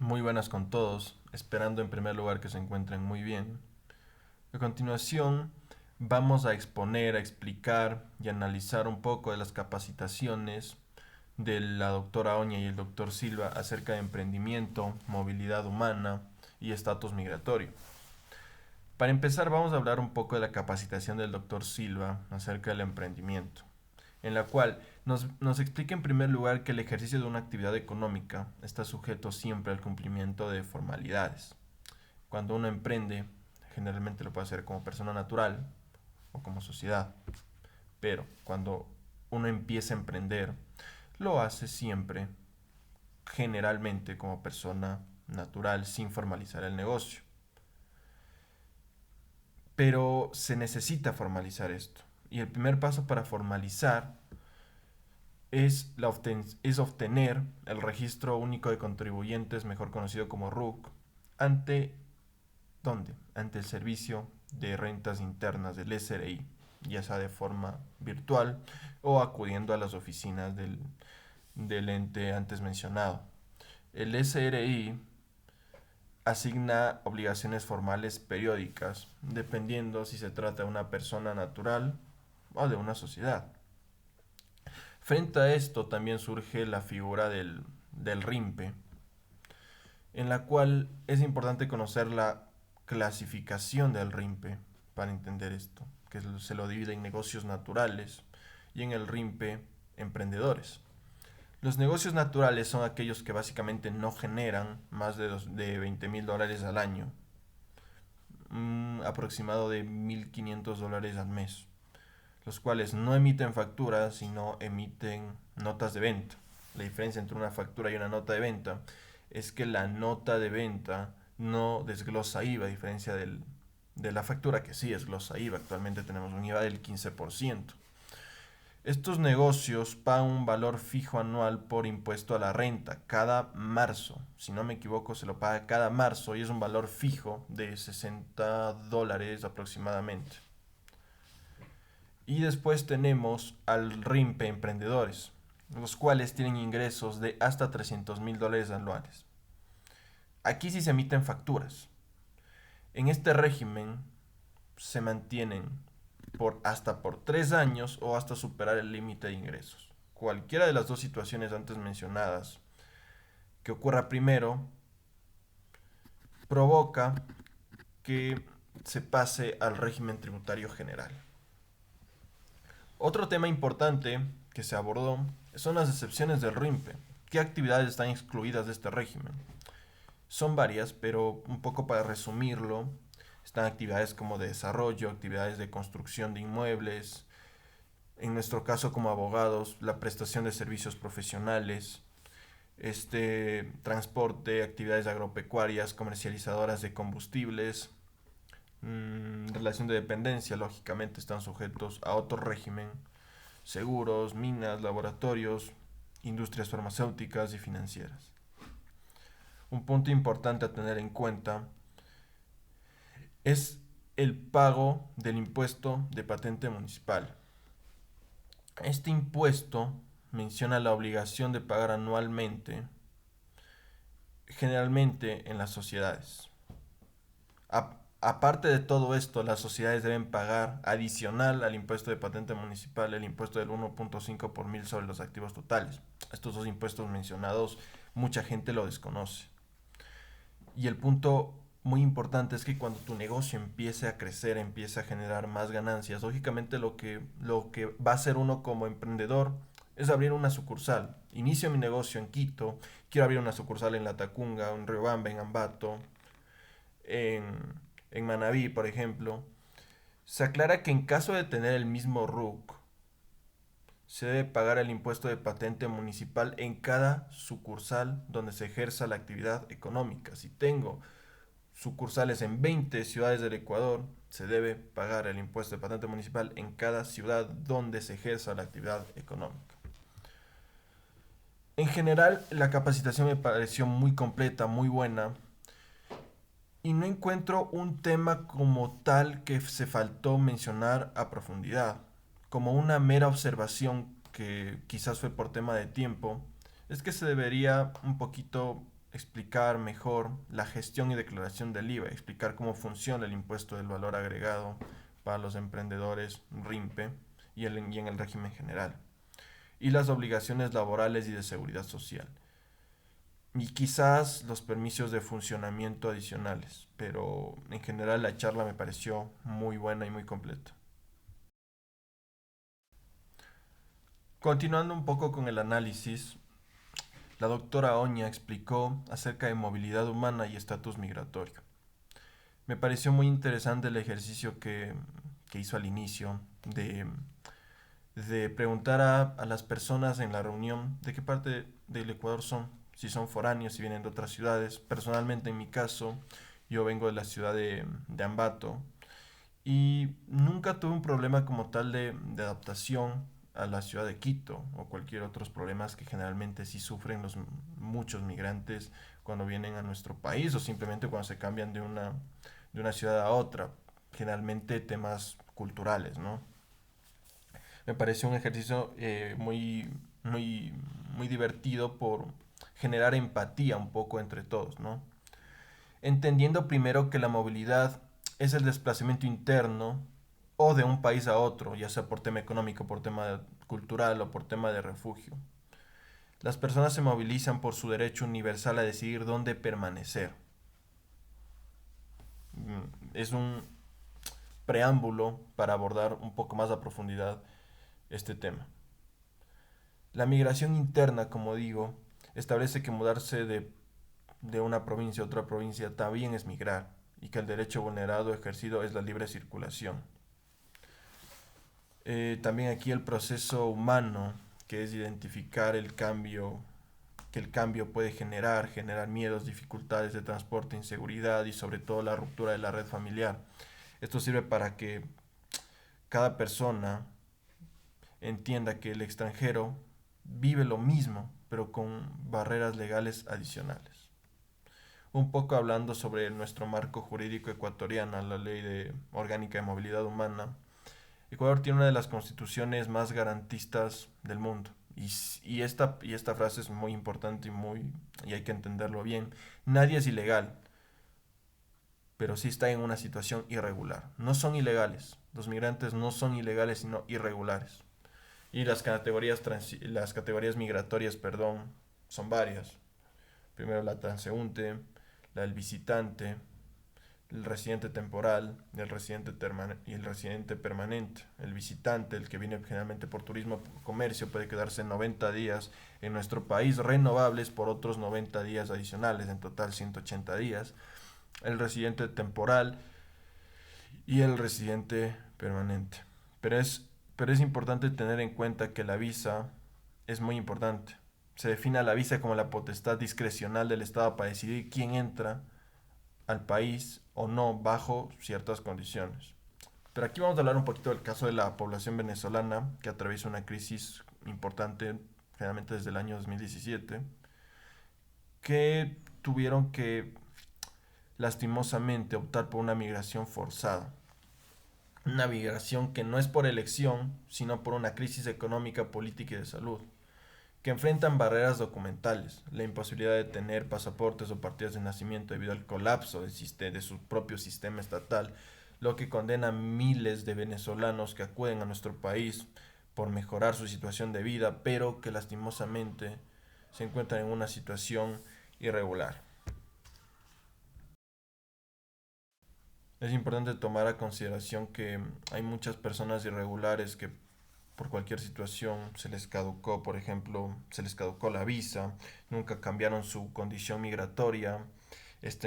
Muy buenas con todos, esperando en primer lugar que se encuentren muy bien. A continuación, vamos a exponer, a explicar y analizar un poco de las capacitaciones de la doctora Oña y el doctor Silva acerca de emprendimiento, movilidad humana y estatus migratorio. Para empezar, vamos a hablar un poco de la capacitación del doctor Silva acerca del emprendimiento, en la cual nos explica en primer lugar que el ejercicio de una actividad económica está sujeto siempre al cumplimiento de formalidades. Cuando uno emprende, generalmente lo puede hacer como persona natural o como sociedad, pero cuando uno empieza a emprender, lo hace siempre, generalmente como persona natural, sin formalizar el negocio. Pero se necesita formalizar esto. Y el primer paso para formalizar es obtener el registro único de contribuyentes, mejor conocido como RUC, ante ¿dónde? Ante el Servicio de Rentas Internas del SRI, ya sea de forma virtual o acudiendo a las oficinas del ente antes mencionado. El SRI asigna obligaciones formales periódicas, dependiendo si se trata de una persona natural o de una sociedad. Frente a esto también surge la figura del RIMPE, en la cual es importante conocer la clasificación del RIMPE para entender esto, que se lo divide en negocios naturales y en el RIMPE emprendedores. Los negocios naturales son aquellos que básicamente no generan más de $20,000 al año, un aproximado de $1,500 al mes, los cuales no emiten facturas, sino emiten notas de venta. La diferencia entre una factura y una nota de venta es que la nota de venta no desglosa IVA, a diferencia de la factura que sí desglosa IVA. Actualmente tenemos un IVA del 15%. Estos negocios pagan un valor fijo anual por impuesto a la renta cada marzo. Si no me equivoco, se lo paga cada marzo y es un valor fijo de $60 aproximadamente. Y después tenemos al RIMPE Emprendedores, los cuales tienen ingresos de hasta $300,000 anuales. Aquí sí se emiten facturas. En este régimen se mantienen hasta por 3 años o hasta superar el límite de ingresos. Cualquiera de las dos situaciones antes mencionadas que ocurra primero provoca que se pase al régimen tributario general. Otro tema importante que se abordó son las excepciones del RIMPE. ¿Qué actividades están excluidas de este régimen? Son varias, pero un poco para resumirlo, están actividades como de desarrollo, actividades de construcción de inmuebles, en nuestro caso como abogados, la prestación de servicios profesionales, transporte, actividades agropecuarias, comercializadoras de combustibles, relación de dependencia, lógicamente están sujetos a otro régimen, seguros, minas, laboratorios, industrias farmacéuticas y financieras. Un punto importante a tener en cuenta es el pago del impuesto de patente municipal. Este impuesto menciona la obligación de pagar anualmente, generalmente en las sociedades. Aparte de todo esto, las sociedades deben pagar adicional al impuesto de patente municipal el impuesto del 1.5 por mil sobre los activos totales. Estos dos impuestos mencionados, mucha gente lo desconoce. Y el punto muy importante es que cuando tu negocio empiece a crecer, empiece a generar más ganancias, lógicamente lo que va a hacer uno como emprendedor es abrir una sucursal. Inicio mi negocio en Quito, quiero abrir una sucursal en Latacunga, en Riobamba, en Ambato, en, en Manabí, por ejemplo. Se aclara que en caso de tener el mismo RUC, se debe pagar el impuesto de patente municipal en cada sucursal donde se ejerza la actividad económica. Si tengo sucursales en 20 ciudades del Ecuador, se debe pagar el impuesto de patente municipal en cada ciudad donde se ejerza la actividad económica. En general, la capacitación me pareció muy completa, muy buena, y no encuentro un tema como tal que se faltó mencionar a profundidad. Como una mera observación que quizás fue por tema de tiempo, es que se debería un poquito explicar mejor la gestión y declaración del IVA, explicar cómo funciona el impuesto del valor agregado para los emprendedores RIMPE y en el régimen general, y las obligaciones laborales y de seguridad social, y quizás los permisos de funcionamiento adicionales, pero en general la charla me pareció muy buena y muy completa. Continuando un poco con el análisis, la doctora Oña explicó acerca de movilidad humana y estatus migratorio. Me pareció muy interesante el ejercicio que hizo al inicio de preguntar a las personas en la reunión de qué parte del Ecuador son, si son foráneos, si vienen de otras ciudades. Personalmente, en mi caso, yo vengo de la ciudad de Ambato y nunca tuve un problema como tal de adaptación a la ciudad de Quito o cualquier otros problemas que generalmente sí sufren muchos migrantes cuando vienen a nuestro país o simplemente cuando se cambian de una ciudad a otra, generalmente temas culturales, ¿no? Me pareció un ejercicio muy divertido por generar empatía un poco entre todos, ¿no? Entendiendo primero que la movilidad es el desplazamiento interno o de un país a otro, ya sea por tema económico, por tema cultural o por tema de refugio. Las personas se movilizan por su derecho universal a decidir dónde permanecer. Es un preámbulo para abordar un poco más a profundidad este tema. La migración interna, como digo, establece que mudarse de una provincia a otra provincia también es migrar y que el derecho vulnerado ejercido es la libre circulación. También aquí el proceso humano, que es identificar el cambio, que el cambio puede generar miedos, dificultades de transporte, inseguridad y sobre todo la ruptura de la red familiar. Esto sirve para que cada persona entienda que el extranjero vive lo mismo, pero con barreras legales adicionales. Un poco hablando sobre nuestro marco jurídico ecuatoriano, la Ley Orgánica de Movilidad Humana. Ecuador tiene una de las constituciones más garantistas del mundo. Y esta frase es muy importante y hay que entenderlo bien. Nadie es ilegal, pero sí está en una situación irregular. No son ilegales. Los migrantes no son ilegales, sino irregulares. Y las categorías migratorias, perdón, son varias. Primero la transeúnte, la del visitante, el residente temporal y el residente permanente. El visitante, el que viene generalmente por turismo o comercio, puede quedarse 90 días en nuestro país, renovables por otros 90 días adicionales, en total 180 días. El residente temporal y el residente permanente. Pero es, pero es importante tener en cuenta que la visa es muy importante. Se define la visa como la potestad discrecional del Estado para decidir quién entra al país o no bajo ciertas condiciones. Pero aquí vamos a hablar un poquito del caso de la población venezolana que atraviesa una crisis importante, generalmente desde el año 2017, que tuvieron que lastimosamente optar por una migración forzada. Una migración que no es por elección, sino por una crisis económica, política y de salud, que enfrentan barreras documentales, la imposibilidad de tener pasaportes o partidas de nacimiento debido al colapso de su propio sistema estatal, lo que condena a miles de venezolanos que acuden a nuestro país por mejorar su situación de vida, pero que lastimosamente se encuentran en una situación irregular. Es importante tomar a consideración que hay muchas personas irregulares que por cualquier situación se les caducó, por ejemplo, se les caducó la visa, nunca cambiaron su condición migratoria,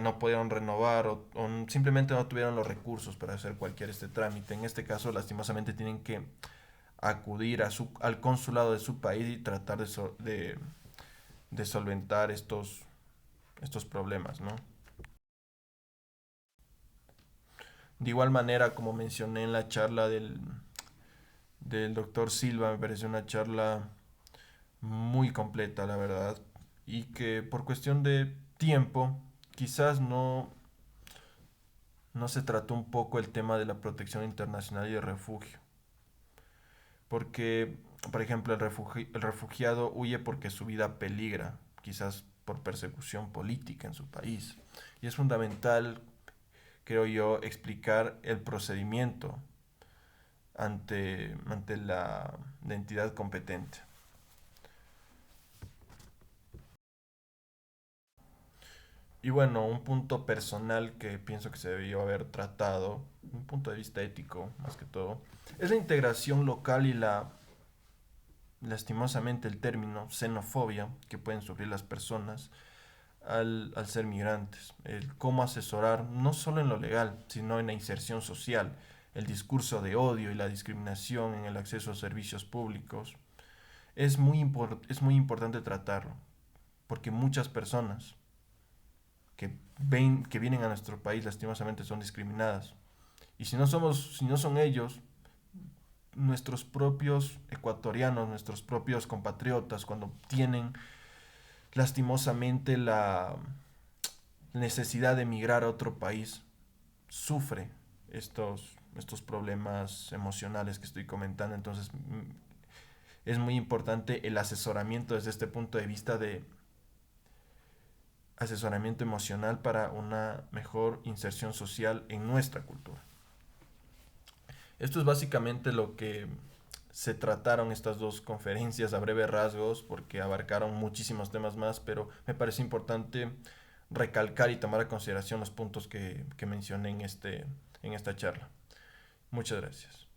no pudieron renovar o simplemente no tuvieron los recursos para hacer cualquier trámite. En este caso, lastimosamente, tienen que acudir al consulado de su país y tratar de solventar estos problemas, ¿no? De igual manera, como mencioné en la charla del doctor Silva, me pareció una charla muy completa, la verdad, y que por cuestión de tiempo, quizás no se trató un poco el tema de la protección internacional y el refugio, porque, por ejemplo, el refugiado huye porque su vida peligra, quizás por persecución política en su país. Y es fundamental, creo yo, explicar el procedimiento ante la entidad competente. Y bueno, un punto personal que pienso que se debió haber tratado, un punto de vista ético más que todo, es la integración local y lastimosamente el término xenofobia que pueden sufrir las personas al ser migrantes. El cómo asesorar, no solo en lo legal, sino en la inserción social, el discurso de odio y la discriminación en el acceso a servicios públicos. Es muy importante tratarlo, porque muchas personas que vienen a nuestro país lastimosamente son discriminadas. Y si no son ellos, nuestros propios ecuatorianos, nuestros propios compatriotas, cuando tienen lastimosamente la necesidad de emigrar a otro país, sufre estos problemas emocionales que estoy comentando. Entonces es muy importante el asesoramiento desde este punto de vista de asesoramiento emocional para una mejor inserción social en nuestra cultura. Esto es básicamente lo que se trataron estas dos conferencias a breves rasgos porque abarcaron muchísimos temas más, pero me parece importante recalcar y tomar a consideración los puntos que mencioné en esta charla. Muchas gracias.